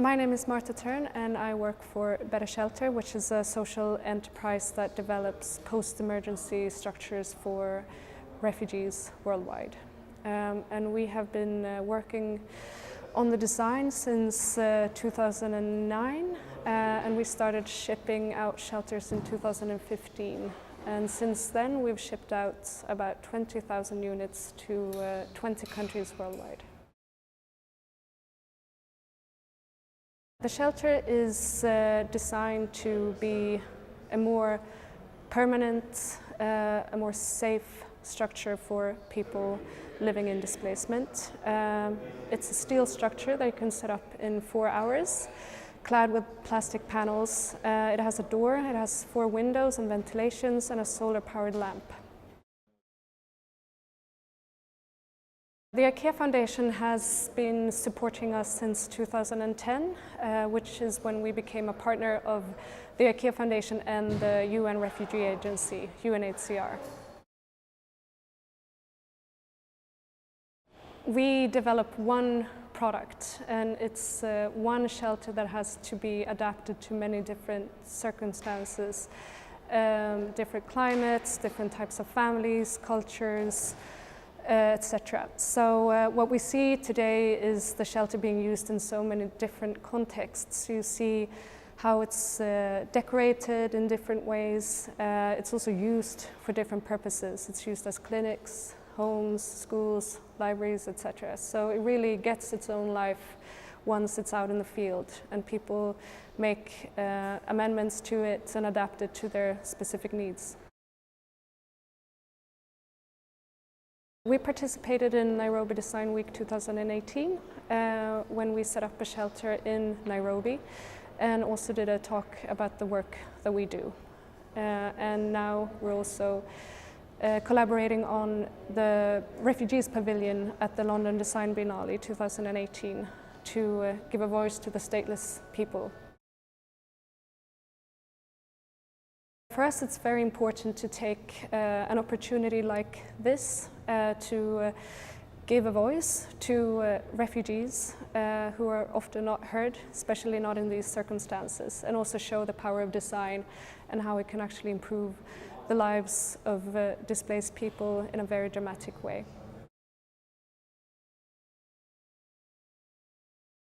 My name is Märta Terne and I work for Better Shelter, which is a social enterprise that develops post-emergency structures for refugees worldwide. And we have been working on the design since 2009 and we started shipping out shelters in 2015. And since then we've shipped out about 20,000 units to 20 countries worldwide. The shelter is designed to be a more permanent, a more safe structure for people living in displacement. It's a steel structure that you can set up in 4 hours, clad with plastic panels. It has a door, it has 4 windows and ventilations, and a solar-powered lamp. The IKEA Foundation has been supporting us since 2010, which is when we became a partner of the IKEA Foundation and the UN Refugee Agency, UNHCR. We develop one product, and it's one shelter that has to be adapted to many different circumstances, different climates, different types of families, cultures, etc. So what we see today is the shelter being used in so many different contexts. You see how it's decorated in different ways. It's also used for different purposes. It's used as clinics, homes, schools, libraries, etc. So it really gets its own life once it's out in the field and people make amendments to it and adapt it to their specific needs. We participated in Nairobi Design Week 2018 when we set up a shelter in Nairobi and also did a talk about the work that we do. And now we're also collaborating on the Refugees Pavilion at the London Design Biennale 2018 to give a voice to the stateless people. For us, it's very important to take an opportunity like this to give a voice to refugees who are often not heard, especially not in these circumstances, and also show the power of design and how it can actually improve the lives of displaced people in a very dramatic way.